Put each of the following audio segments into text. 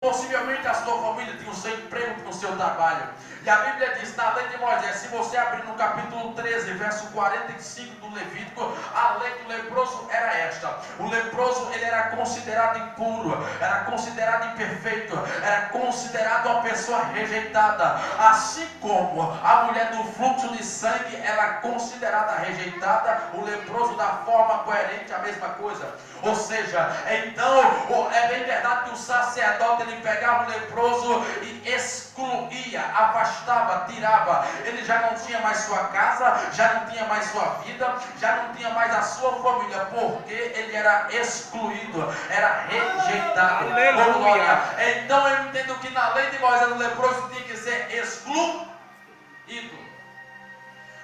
Possivelmente a sua família tinha o seu emprego, tinha o seu trabalho. E a Bíblia diz na lei de Moisés, se você abrir no capítulo 13, verso 45 do Levítico, a lei do leproso era esta. O leproso, ele era considerado impuro, era considerado imperfeito, era considerado uma pessoa rejeitada. Assim como a mulher do fluxo de sangue, ela é considerada rejeitada, o leproso da forma coerente, a mesma coisa. Ou seja, então, é bem verdade que o sacerdote, ele pegava o leproso e excluía, afastava, tirava. Ele já não tinha mais sua casa, já não tinha mais sua vida, já não tinha mais a sua família, porque ele era excluído, era rejeitado. Glória. Então eu entendo que na lei de Moisés o leproso tinha que ser excluído.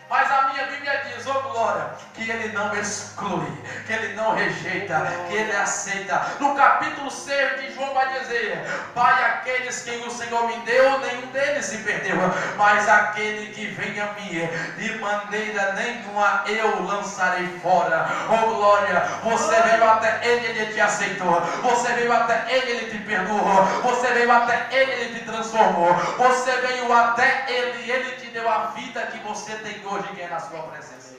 Mas a minha Bíblia diz, oh glória, que ele não exclui, que ele não rejeita, que ele aceita. No capítulo 6 de João vai dizer, Pai, aqueles que o Senhor me deu, nenhum deles se perdeu, mas aquele que vem a mim, de maneira nenhuma eu lançarei fora. Oh glória, você veio até ele, ele te aceitou. Você veio até ele, ele te perdoou. Você veio até ele, ele te transformou. Você veio até ele, ele te deu a vida que você tem hoje, que é na sua presença.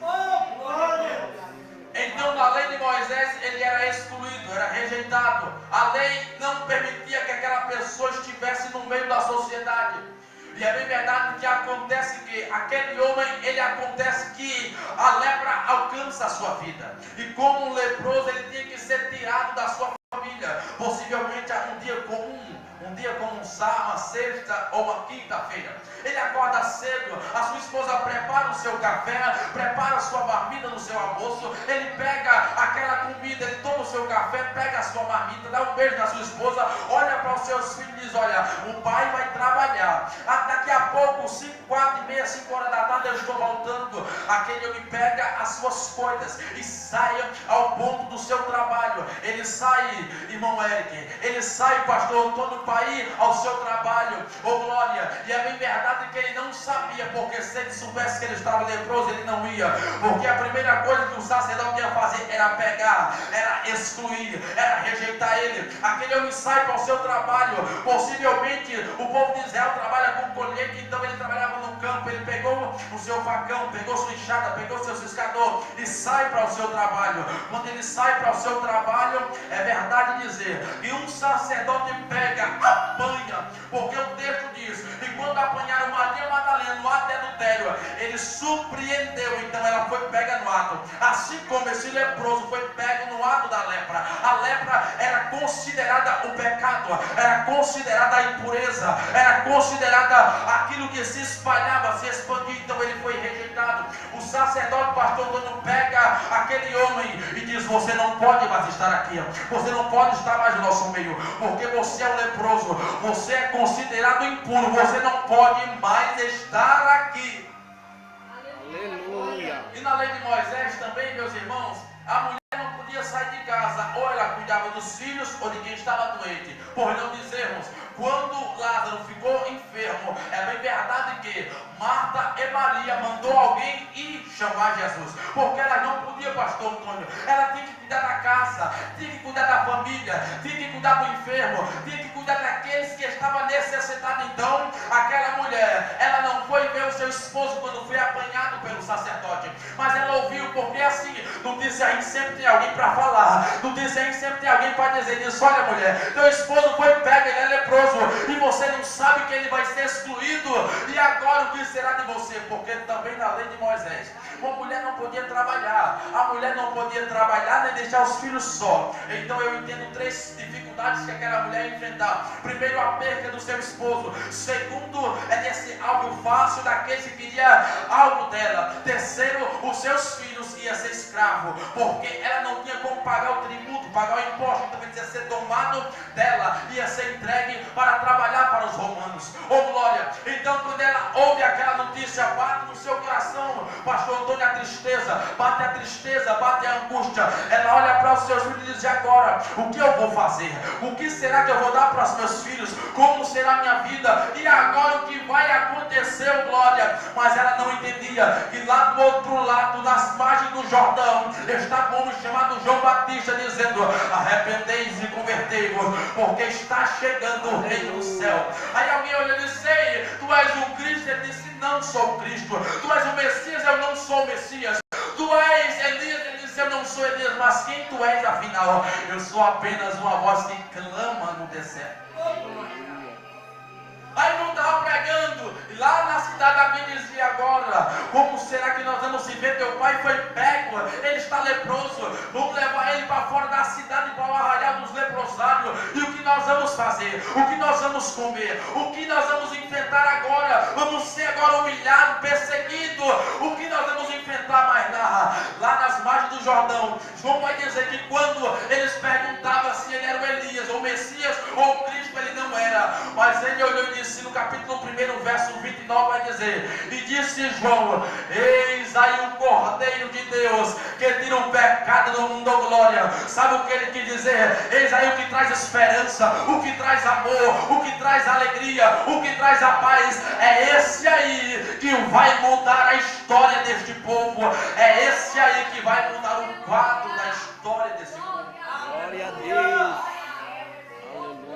Então na lei de Moisés ele era excluído, era rejeitado. A lei não permitia que aquela pessoa estivesse no meio da sociedade. E é bem verdade que acontece que aquele homem, ele acontece que a lepra alcança a sua vida. E como um leproso, ele tinha que ser tirado da sua família. Possivelmente um dia comum, uma sexta ou uma quinta-feira. Ele acorda cedo, a sua esposa prepara o seu café, prepara a sua marmita no seu almoço, ele pega aquela comida, ele toma o seu café, pega a sua marmita, dá um beijo na sua esposa, olha para os seus filhos e diz, olha, o pai vai trabalhar, daqui a pouco, 4h30, 5 horas da tarde eu estou voltando. Aquele homem pega as suas coisas e sai ao ponto do seu trabalho. Ele sai, irmão Eric, ele sai, pastor Antônio, para ir ao seu trabalho, oh glória. E é bem verdade que ele não sabia, porque se ele soubesse que ele estava leproso, ele não ia, porque a primeira coisa que o sacerdote ia fazer era pegar, era excluir, era rejeitar ele. Aquele homem sai para o seu trabalho. Possivelmente o povo de Israel trabalha com colheita, então ele trabalhava no campo. Ele pegou o seu facão, pegou sua enxada, pegou seu ciscador e sai para o seu trabalho. Quando ele sai para o seu trabalho, é verdade dizer, e um sacerdote pega, apanha, porque o texto diz, e quando apanharam Maria Madalena no ato de adultério, ele surpreendeu, então ela foi pega no ato. Assim como esse leproso foi pego no ato da lepra. A lepra era considerada o pecado, era considerada a impureza, era considerada aquilo que se espalhava, se expandia, então ele foi rejeitado. O sacerdote, pastor Antônio, pega aquele homem e diz, você não pode mais estar aqui, você não pode estar mais no nosso meio, porque você é um leproso, você é considerado impuro, você não pode mais estar aqui. Aleluia. E na lei de Moisés também, meus irmãos, a mulher não podia sair de casa, ou ela cuidava dos filhos ou de quem estava doente. Por não dizermos, quando Lázaro ficou enfermo, é bem verdade que Marta e Maria mandou alguém ir chamar Jesus, porque ela não podia, pastor Antônio, ela tinha que cuidar da casa, tinha que cuidar da família, tinha que cuidar do enfermo, tinha que cuidar daqueles que estavam necessitados. Então, aquela mulher, ela não foi ver o seu esposo quando foi apanhado pelo sacerdote, mas ela ouviu, porque assim, no Disney sempre tem alguém para falar, no Disney sempre tem alguém para dizer isso, olha mulher, teu esposo foi pego, ele é leproso, e você não sabe que ele vai ser excluído, e agora o que será de você? Porque também na lei de Moisés, uma mulher não podia trabalhar, a mulher não podia trabalhar nem deixar os filhos só. Então eu entendo 3 dificuldades que aquela mulher ia enfrentar. Primeiro, a perda do seu esposo. Segundo, é desse algo fácil daquele que queria algo dela. Terceiro, os seus filhos iam ser escravos, porque ela não tinha como pagar o tributo, pagar o imposto, então ele ia ser tomado dela, ia ser entregue para trabalhar para os romanos. Oh glória! glória. Então quando ela ouve aquela notícia, bate no seu coração, pastor Antônio, a tristeza, bate a angústia. Ela olha para os seus filhos e diz: e agora, o que eu vou fazer? O que será que eu vou dar para os meus filhos? Como será a minha vida? E agora o que vai acontecer, glória? Mas ela não entendia que lá do outro lado, nas margens do Jordão, estava um homem chamado João Batista dizendo: arrependei-vos e convertei-vos, porque está chegando o reino do céu. Aí alguém olhou e disse: ei, tu és o Cristo? Ele disse: não sou o Cristo. Tu és o Messias? Eu não sou o Messias. Tu és Elias? Ele disse: eu não sou Elias. Mas quem tu és afinal? Eu sou apenas uma voz que clama no deserto. Aí não estava pregando, e lá na cidade alguém dizia: agora, como será que nós vamos ver? Teu pai foi pego, ele está leproso, vamos levar ele para fora da cidade para o arraial dos leprosários. E o que nós vamos fazer? O que nós vamos comer? O que nós vamos enfrentar agora? Vamos ser agora humilhados, perseguidos. O que nós vamos enfrentar mais lá nas margens do Jordão? João vai dizer que quando eles perguntavam se ele era o Elias, ou o Messias, ou o Cristo, ele não era. Mas ele olhou e disse, no capítulo 1, verso 29, vai dizer: e disse João: eis aí o Cordeiro de Deus que tira o pecado do mundo, glória. Sabe o que ele quis dizer? Eis aí o que traz esperança, o que traz amor, o que traz alegria, o que traz a paz. É esse aí que vai mudar a história deste povo. É esse aí que vai mudar o quadro da história desse povo. Glória a Deus.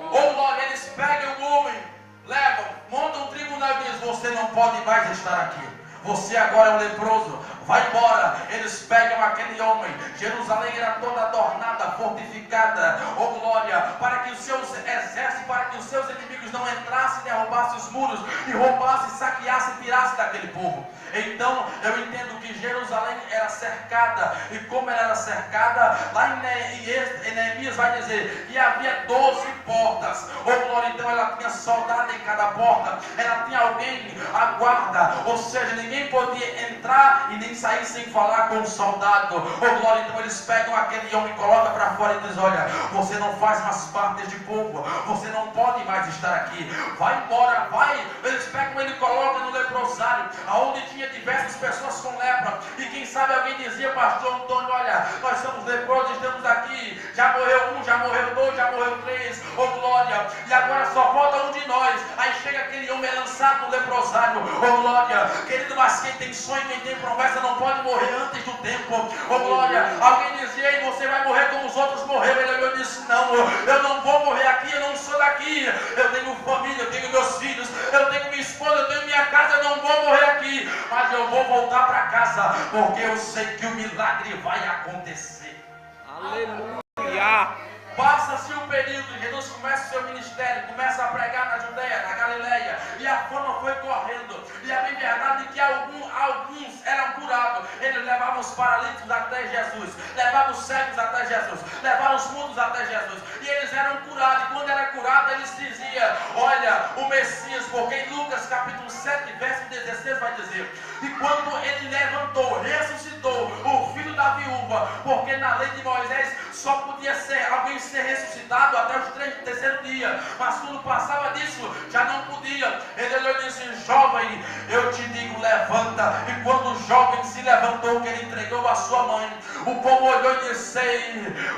Ou glória, eles pegam o homem, levam, montam um tribunal e dizem: você não pode mais estar aqui. Você agora é um leproso, vai embora. Eles pegam aquele homem. Jerusalém era toda adornada, fortificada, oh glória, para que os seus exércitos, para que os seus inimigos não entrassem, derrubassem os muros e roubassem, saqueassem e tirassem daquele povo. Então eu entendo que Jerusalém era cercada, e como ela era cercada, lá em Neemias vai dizer que havia 12 portas, oh glória. Então ela tinha soldado em cada porta, ela tinha alguém à guarda, ou seja, ninguém podia entrar e nem sair sem falar com o soldado, oh glória. Então eles pegam aquele homem, colocam para fora e dizem: olha, você não faz mais parte deste povo, você não pode mais estar aqui, vai embora, vai. Eles pegam ele e colocam no leprosário, aonde tinha diversas pessoas com lepra, e quem sabe alguém dizia: pastor Antônio, olha, nós somos leprosos, estamos aqui, já morreu um, já morreu dois, já morreu três, oh glória, e agora só falta um de nós. Aí chega aquele homem lançado no leprosário, oh glória, querido, mas quem tem sonho, quem tem promessa não pode morrer antes do tempo, oh glória. Alguém dizia: ei, você vai morrer como os outros morreram. Ele olhou e disse: não, eu não vou morrer aqui, eu não sou daqui, eu tenho família, eu tenho meus filhos, eu tenho minha esposa, eu tenho minha casa, eu não vou morrer aqui, mas eu vou voltar para casa, porque eu sei que o milagre vai acontecer. Aleluia. Passa-se um período, Jesus começa o seu ministério, começa a pregar na Judeia, na Galileia, e a fama foi correndo, e a verdade é que alguns eram curados. Eles levavam os paralíticos até Jesus, levavam os cegos até Jesus, levavam os mudos até Jesus, e eles eram curados. E quando era curado, eles diziam: olha, o Messias, porque em Lucas capítulo 7, verso 16 vai dizer: e quando ele levantou, ressuscitou o filho da viúva, porque na lei de Moisés só podia alguém ser ressuscitado até o terceiro dia, mas quando passava disso, já não podia. Ele olhou e disse: jovem, eu te digo, levanta. E quando o jovem se levantou, que ele entregou a sua mãe, o povo olhou e disse: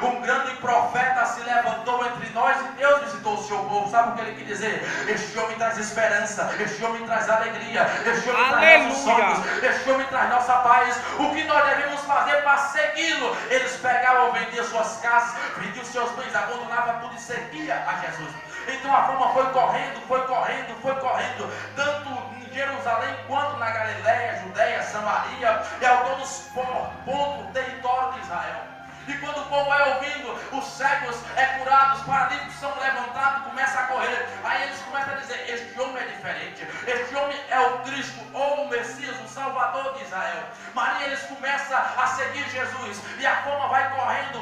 um grande profeta se levantou entre nós, e Deus visitou o seu povo. Sabe o que ele quer dizer? Este homem traz esperança, este homem traz alegria, este homem traz nossos sonhos, este homem traz nossa paz. O que nós devemos fazer para segui-lo? Eles pegavam, vendiam suas casas, vendiam seus bens, abandonavam tudo e seguia a Jesus. Então a fama foi correndo, tanto em Jerusalém quanto na Galileia, Judeia, Samaria e ao todo os pontos do território de Israel. E quando o povo vai ouvindo, os cegos curados, os paralíticos são levantados, começam a correr. Aí eles começam a dizer: este homem é diferente, este homem é o Cristo, ou o Messias, o Salvador de Israel. Maria, eles começam a seguir Jesus, e a fama vai correndo,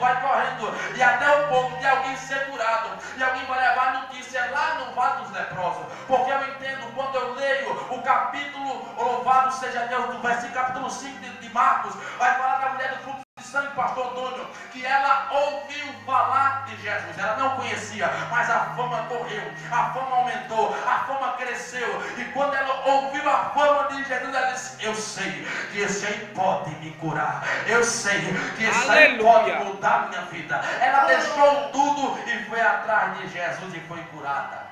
e até o ponto de alguém ser curado, e alguém vai levar notícia lá no Vale dos Leprosos. Porque eu entendo, quando eu leio o capítulo, louvado seja Deus, do versículo capítulo 5 de Marcos, vai falar da mulher do fluxo de sangue, pastor Antônio, que ela ouviu falar de Jesus, ela não conhecia, mas a fama correu, a fama aumentou, a fama cresceu. E quando ela ouviu a fama de Jesus, ela disse: eu sei que esse aí pode me curar, eu sei que esse aí pode mudar minha vida. Ela deixou tudo e foi atrás de Jesus e foi curada.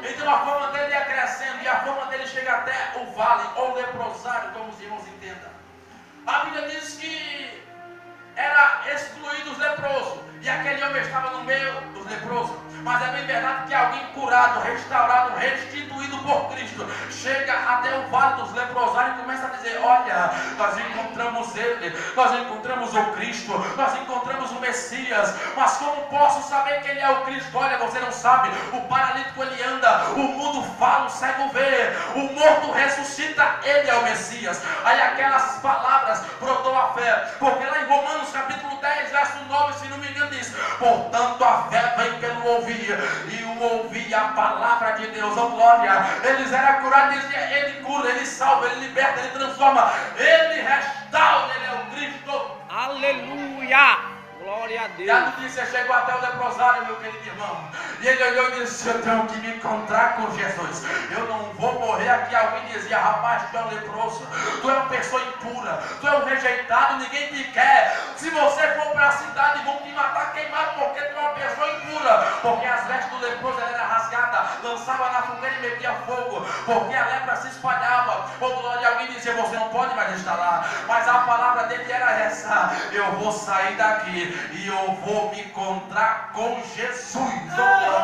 Então a fama dele ia crescendo, e a fama dele chega até o vale, ou o leprosário, como os irmãos entendam. A Bíblia diz que era excluído os leprosos, e aquele homem estava no meio dos leprosos. Mas é bem verdade que alguém curado, restaurado, restituído por Cristo, chega até o vale dos leprosários e começa a dizer: olha, nós encontramos ele, nós encontramos o Cristo, nós encontramos o Messias. Mas como posso saber que ele é o Cristo? Olha, você não sabe. O paralítico ele anda, o mudo fala, o cego vê, o morto ressuscita, ele é o Messias. Aí aquelas palavras brotou a fé, porque lá em Romanos capítulo 10, verso 9, se não me engano, diz: portanto a fé vem pelo ouvir, e o ouvir a palavra de Deus. Oh glória! Eles eram curados, ele cura, ele salva, ele liberta, ele transforma, ele restaura, ele é o Cristo. Aleluia! Glória a Deus. E a notícia chegou até o leprosário, meu querido irmão. E ele olhou e disse: eu tenho que me encontrar com Jesus. Eu não vou morrer aqui. Alguém dizia: rapaz, tu é um leproso, tu é uma pessoa impura, tu é um rejeitado, ninguém te quer. Se você for para a cidade, vão te matar queimado, porque tu é uma pessoa impura. Porque as vestes do leproso eram rasgadas, lançava na fogueira e metia fogo, porque a lepra se espalhava. Oh glória! Alguém dizia: você não pode mais estar lá. Mas a palavra dele era essa: eu vou sair daqui e eu vou me encontrar com Jesus. Oh glória!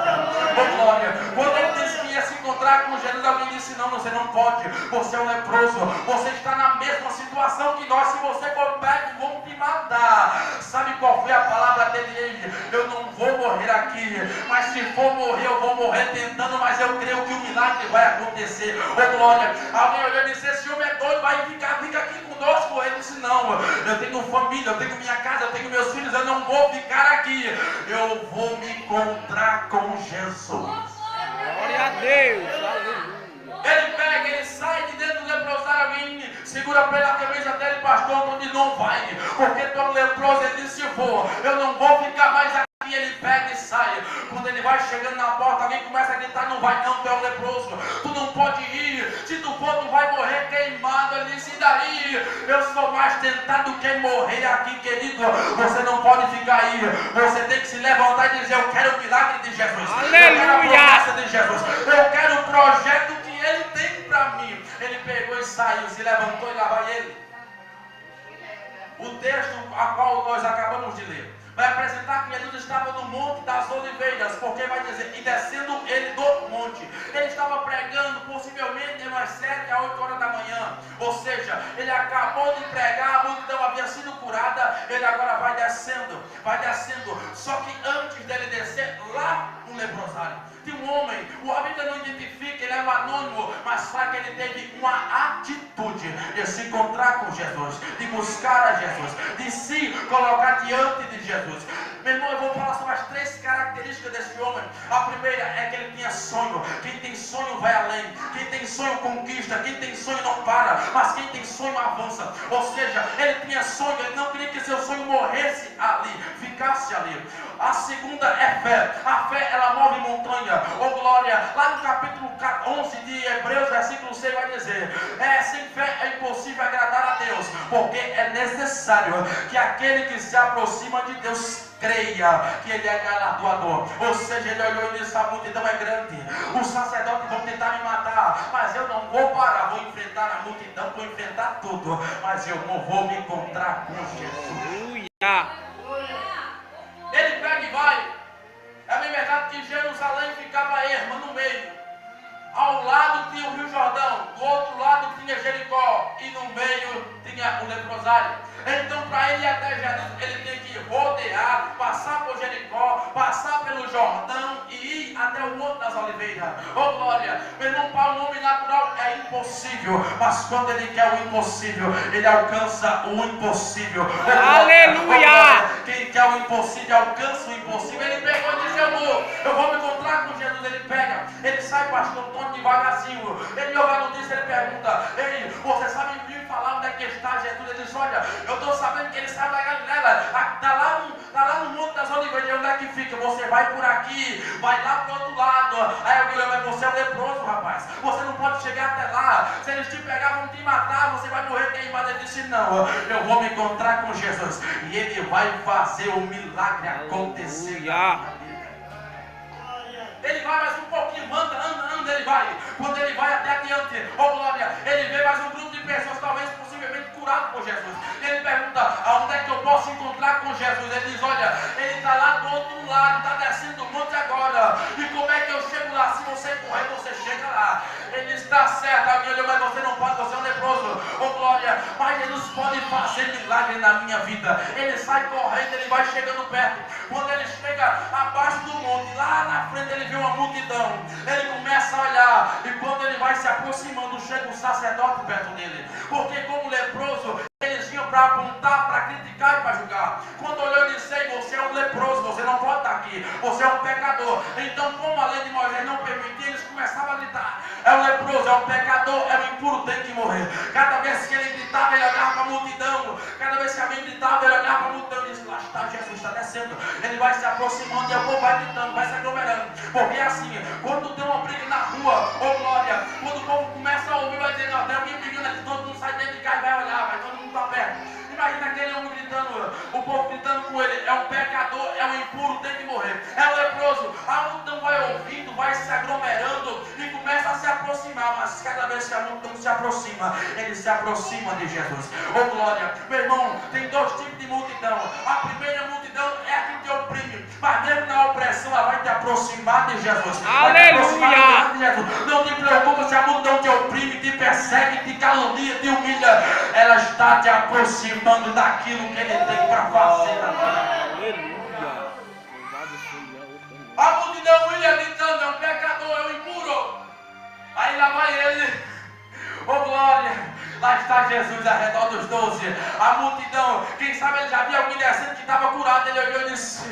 Oh glória! Quando ele disse que ia se encontrar com Jesus, alguém disse: não, você não pode, você é um leproso, você está na mesma situação que nós. Se você for pego, vão te matar. Sabe qual foi a palavra dele? Eu não vou morrer aqui, mas se for morrer, eu vou morrer tentando, mas eu creio que o milagre vai acontecer. Oh glória! Alguém olhou e disse: esse homem é doido, vai fica aqui conosco. Ele disse: não, eu tenho família, eu tenho minha casa, eu tenho meus filhos, eu não vou ficar aqui, eu vou me encontrar com Jesus. Glória a Deus. Aleluia. Ele pega, ele sai de dentro do leprosário, alguém segura pela camisa dele: pastor, tu diz: não vai, porque tu é um leproso. Ele disse: vou, eu não vou ficar mais aqui. Ele pega e sai. Quando ele vai chegando na porta, alguém começa a gritar: não vai não, tu é um leproso, tu não pode ir, se tu for tu vai morrer queimado. Ele disse: e daí? Eu sou mais tentado que morrer aqui, querido. Você não pode ficar aí, você tem que se levantar e dizer: eu quero o milagre de Jesus, aleluia, eu quero a promessa de Jesus, eu quero o projeto que ele tem para mim. Ele pegou e saiu, se levantou e lá vai ele. O texto a qual nós acabamos de ler vai apresentar que Jesus estava no Monte das Oliveiras, porque vai dizer: e descendo ele do monte, ele estava pregando possivelmente umas 7 a 8 horas da manhã, ou seja, ele acabou de pregar, a multidão havia sido curada, ele agora vai descendo, só que antes dele descer, lá no leprosário, tem um homem, a Bíblia não identifica, ele é anônimo, mas fala que ele teve uma atitude de se encontrar com Jesus, de buscar a Jesus, de se colocar diante de Jesus. Meu irmão, eu vou falar sobre as 3 características desse homem. A primeira é que ele tinha sonho. Quem tem sonho vai além, quem tem sonho conquista, quem tem sonho não para, mas quem tem sonho avança. Ou seja, ele tinha sonho, ele não queria que seu sonho morresse ali, ficasse ali. A segunda é fé. A fé, ela move montanha. Oh glória! Lá no capítulo 11 de Hebreus, versículo 6 vai dizer: sem fé é impossível agradar a Deus, porque é necessário que aquele que se aproxima de Deus creia que ele é galardoador. Ou seja, ele olhou e disse: a multidão é grande, os sacerdotes vão tentar me matar, mas eu não vou parar, vou enfrentar a multidão, vou enfrentar tudo, mas eu não vou me encontrar com Jesus. Ele pega e vai. É bem verdade que Jerusalém ficava erma no meio. Ao lado tinha o Rio Jordão, do outro lado tinha Jericó, e no meio tinha o leprosário. Então, para ele ir até Jesus, ele tinha que rodear, passar por Jericó, passar pelo Jordão e ir até o Monte das Oliveiras. Oh glória! Meu irmão, para o homem natural é impossível, mas quando ele quer o impossível, ele alcança o impossível. Oh, aleluia! Oh, quem quer o impossível alcança o impossível. Ele pegou e disse: eu vou me encontrar com Jesus. Ele pega, ele sai, pastor Antônio, devagarzinho. Ele ouve a notícia, ele pergunta: ei, você sabe me falar onde é que que está Jesus? Ele diz, olha, eu estou sabendo que ele saiu da Galileia, está lá no Monte das Oliveiras. Onde é que fica? Você vai por aqui, vai lá para o outro lado. Aí eu digo, mas você é um leproso, rapaz, você não pode chegar até lá, se eles te pegar vão te matar, você vai morrer queimado. Ele disse, não, eu vou me encontrar com Jesus e ele vai fazer o milagre acontecer na minha vida. Ele vai mais um pouquinho, anda, ele vai. Quando ele vai até adiante, oh glória, ele vê mais um grupo de pessoas, talvez possivelmente curado por Jesus. Ele pergunta, aonde é que eu posso encontrar com Jesus? Ele diz, olha, ele está lá do outro lado, está descendo do monte agora. E como é que eu chego lá? Se você correr, você chega lá. Ele está certo, alguém olhou, mas você não pode, você é um leproso. Oh glória, mas Jesus pode fazer milagre na minha vida. Ele sai correndo, ele vai chegando perto. Quando ele chega abaixo do monte, lá na frente ele vê uma multidão. Ele começa a olhar, e quando ele vai se aproximando, chega um sacerdote perto dele. Porque como leproso, eles vinham para apontar, para criticar e para julgar. Quando olhou e disse, você é um leproso, você não pode estar aqui, você é um pecador. Então, como a lei de Moisés não permitia, eles começavam a gritar, é um leproso, é um pecador, é um impuro, tem que morrer. Cada vez que ele gritava, ele olhava para a multidão. Cada vez que alguém gritava, ele olhava para a multidão e disse, lá está Jesus, está descendo. Ele vai se aproximando e o povo vai gritando, vai se aglomerando. Porque é assim, quando tem uma briga na rua, oh glória, quando o povo começa a ouvir, vai dizer, não, tem alguém brigando aqui, todo mundo sai dentro de casa e vai olhar, vai todo mundo para perto. Imagina aquele homem gritando, o povo gritando com ele, é um pecador, é um impuro, tem que morrer. É um leproso. A multidão vai ouvindo, vai se aglomerando e começa a se aproximar. Mas cada vez que a multidão se aproxima, ele se aproxima de Jesus. Oh glória, meu irmão, tem dois tipos de multidão. A primeira multidão é a que te oprime, mas mesmo na opressão ela vai te aproximar de Jesus. Aleluia! Não te preocupa se a multidão te oprime, te persegue, te calunia, te humilha. Ela está te aproximando daquilo que ele tem para fazer na tua vida. A multidão ia gritando, é um pecador, é um impuro. Aí lá vai ele, oh glória. Lá está Jesus ao redor dos 12. A multidão, quem sabe ele já viu alguém descendo que estava curado. Ele olhou e disse,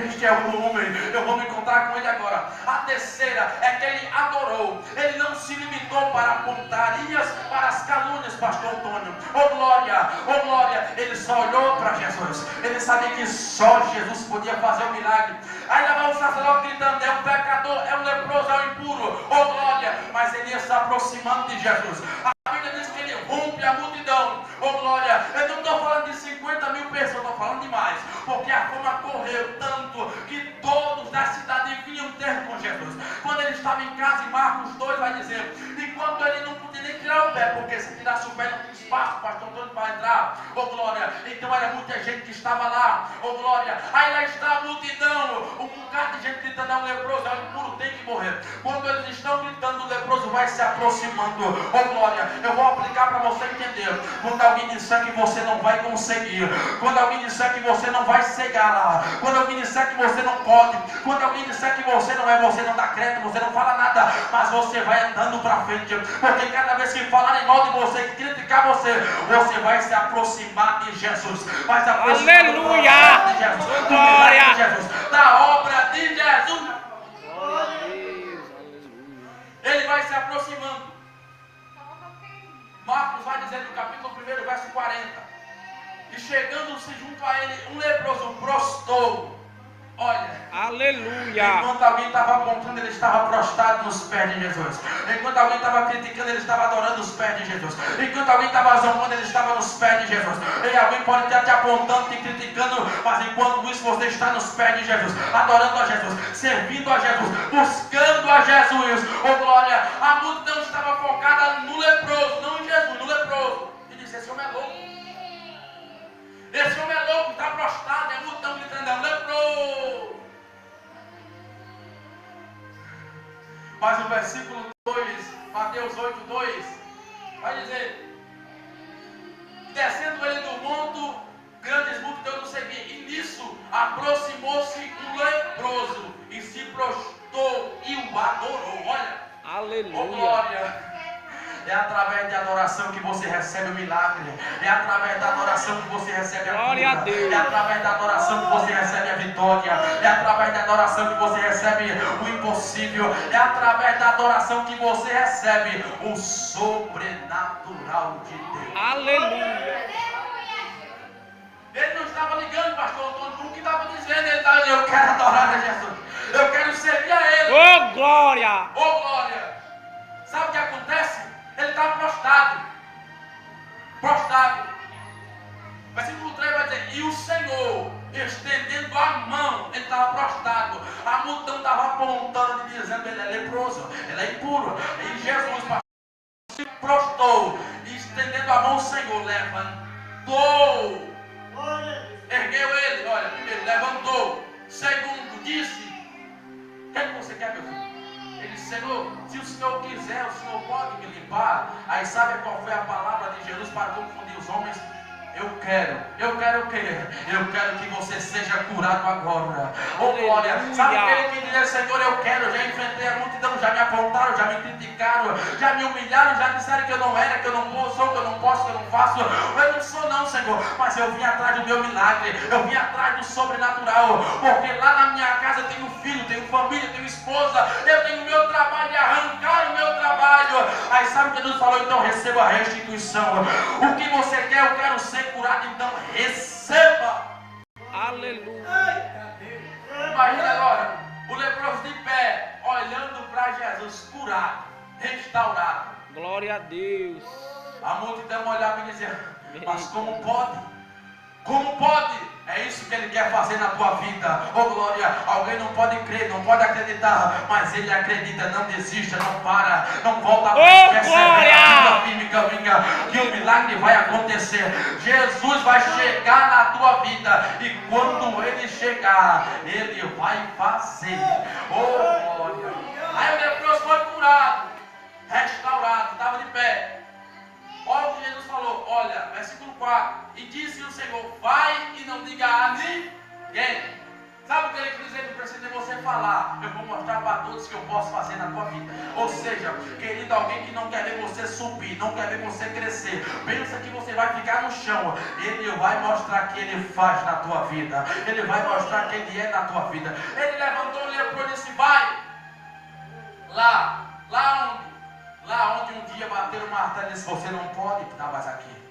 este é o homem, eu vou me encontrar com ele agora. A terceira é que ele adorou. Ele não se limitou para apontarias, para as calúnias, pastor Antônio. Oh glória, ele só olhou para Jesus. Ele sabia que só Jesus podia fazer o milagre. Aí lá vai o sacerdote gritando, é um pecador, é um leproso, é um impuro. Oh glória, mas ele ia se aproximando de Jesus. A Bíblia diz que ele rompe a multidão. Oh glória, eu não estou falando de 50 mil pessoas, estou falando de mais. Porque a fama correu tanto que todos da cidade vinham ter com Jesus. Quando ele estava em casa, em Marcos 2 vai dizer, enquanto ele não podia nem tirar o pé, porque se tirasse o pé não tinha espaço, pastor Antônio, para entrar. Oh glória, então era muita gente que estava lá. Oh glória, aí lá está a multidão, um bocado de gente gritando, é um leproso, é um impuro, tem que morrer. Quando eles estão gritando, o leproso vai se aproximando. Oh glória, eu vou aplicar para você entender. Quando alguém disser que você não vai conseguir, quando alguém disser que você não vai chegar lá, quando alguém disser que você não pode, quando alguém disser que você não dá crédito, você não fala nada, mas você vai andando para frente, porque cada vez que falarem mal de você, que criticar você, você vai se aproximar de Jesus, vai se aproximar de Jesus, Glória de Jesus, da obra de Jesus. Glória a Deus, Ele vai se aproximando. Marcos vai dizer no capítulo 1, verso 40, e chegando-se junto a ele um leproso, prostrou. Olha, aleluia. Enquanto alguém estava apontando, ele estava prostrado nos pés de Jesus. Enquanto alguém estava criticando, ele estava adorando os pés de Jesus. Enquanto alguém estava zombando, ele estava nos pés de Jesus. E alguém pode estar te apontando, te criticando, mas enquanto isso você está nos pés de Jesus, adorando a Jesus, servindo a Jesus, buscando a Jesus. Oh glória, a multidão estava focada no leproso, não em Jesus, no leproso. E disse, esse homem é louco. Esse homem é louco, está prostrado, é a multidão gritando, é um leproso. Mas o versículo 2, Mateus 8:2, vai dizer, descendo ele do monte, grandes multidões o seguiam, e nisso aproximou-se um leproso, e se prostrou e o adorou. Olha, aleluia. oh glória. É através da adoração que você recebe o milagre. É através da adoração que você recebe a Glória a cura. Deus. É através da adoração que você recebe a vitória. É através da adoração que você recebe o impossível. É através da adoração que você recebe o sobrenatural de Deus. Aleluia. Ele não estava ligando, pastor Antônio, para o que estava dizendo. Ele estava dizendo, eu quero adorar a Jesus. Eu quero servir a Ele. Oh, glória. Oh, glória. Sabe o que acontece? Ele estava prostrado. Prostrado. Versículo 3 vai dizer, e o Senhor, estendendo a mão, ele estava prostrado. A multidão estava apontando e dizendo, ele é leproso, ele é impuro. E Jesus se prostrou, e estendendo a mão, o Senhor levantou. Ergueu ele, olha, primeiro, levantou. Segundo, disse, o que é que você quer, meu filho? Ele disse, Senhor, se o Senhor quiser, o Senhor pode me limpar. Aí sabe qual foi a palavra de Jesus para confundir os homens? Eu quero o quê? Eu quero que você seja curado agora. Oh, glória. Sabe aquele que diz, Senhor, eu quero, já enfrentei a multidão, já me apontaram, já me criticaram, já me humilharam, já disseram que eu não era, que eu não sou, que eu não posso, que eu não faço. Eu não sou não, Senhor, mas eu vim atrás do meu milagre, eu vim atrás do sobrenatural, porque lá na minha casa eu tenho filho, tenho família, tenho esposa, eu tenho meu trabalho, e arrancar o meu trabalho. Aí sabe o que Jesus falou? Então receba a restituição. O que você quer, eu quero ser curado, então receba. Aleluia. Imagina agora o leproso de pé, olhando para Jesus, curado, restaurado. Glória a Deus. A multidão olhava e dizia, mas como pode? Como pode? É isso que ele quer fazer na tua vida. Oh, glória. Alguém não pode crer, não pode acreditar, mas ele acredita, não desista, não para, não volta atrás, persevera, firme, caminha, que o milagre vai acontecer. Jesus vai chegar na tua vida, e quando ele chegar, ele vai fazer. Oh, glória. Aí o leproso foi curado, restaurado, estava de pé. Olha o que Jesus falou, olha, versículo 4, e disse o Senhor, vai e não diga a ninguém. Sabe o que ele quer dizer? Não precisa de você falar, eu vou mostrar para todos que eu posso fazer na tua vida. Ou seja, querido, alguém que não quer ver você subir, não quer ver você crescer, pensa que você vai ficar no chão, ele vai mostrar que ele faz na tua vida, ele vai mostrar que ele é na tua vida. Ele levantou o leproso e disse, vai, lá onde? Lá onde um dia bateram o martelo e disse, você não pode estar mais aqui.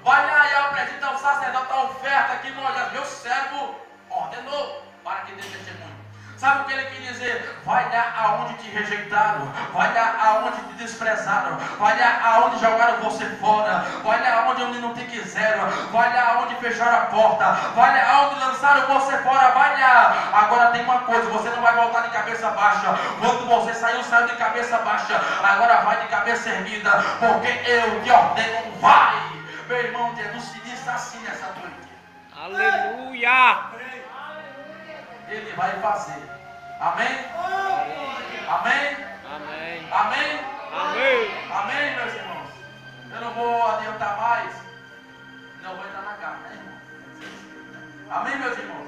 Vai lá e apresenta ao sacerdote a oferta que Moisés, meu servo, ordenou para que dê testemunho. Sabe o que ele quer dizer? Vai lá aonde te rejeitaram, vai lá aonde te desprezaram, vai lá aonde jogaram você fora, vai lá aonde não te quiseram, vai lá aonde fecharam a porta, vai lá aonde lançaram você fora, vai lá. Agora tem uma coisa, você não vai voltar de cabeça baixa. Quando você saiu de cabeça baixa, agora vai de cabeça erguida, porque eu te ordeno, vai. Meu irmão, Jesus se disse assim nessa noite. Aleluia. Ele vai fazer. Amém? Amém? Amém. Amém? Amém. Amém, meus irmãos? Eu não vou adiantar mais. Não vou entrar na carne, né, irmão? Amém, meus irmãos?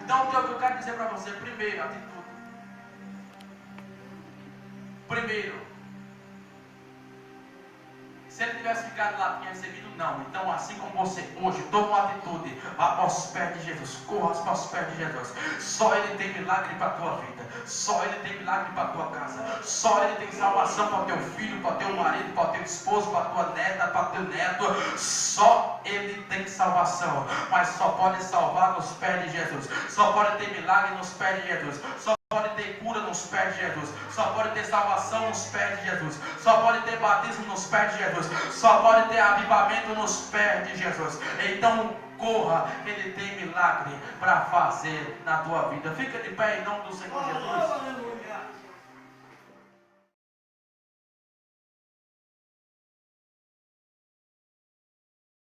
Então, o que eu quero dizer para você, primeiro, atitude. Primeiro, se ele tivesse ficado lá, tinha recebido não. Então, assim como você hoje toma uma atitude, vá aos pés de Jesus, corra aos pés de Jesus. Só Ele tem milagre para a tua vida, só Ele tem milagre para a tua casa, só Ele tem salvação para o teu filho, para o teu marido, para o teu esposo, para a tua neta, para o teu neto. Só Ele tem salvação, mas só pode salvar nos pés de Jesus, só pode ter milagre nos pés de Jesus, só pode ter cura nos pés de Jesus, só pode ter salvação nos pés de Jesus, só pode ter batismo nos pés de Jesus, só pode ter avivamento nos pés de Jesus. Então corra, Ele tem milagre para fazer na tua vida. Fica de pé em nome do Senhor Jesus.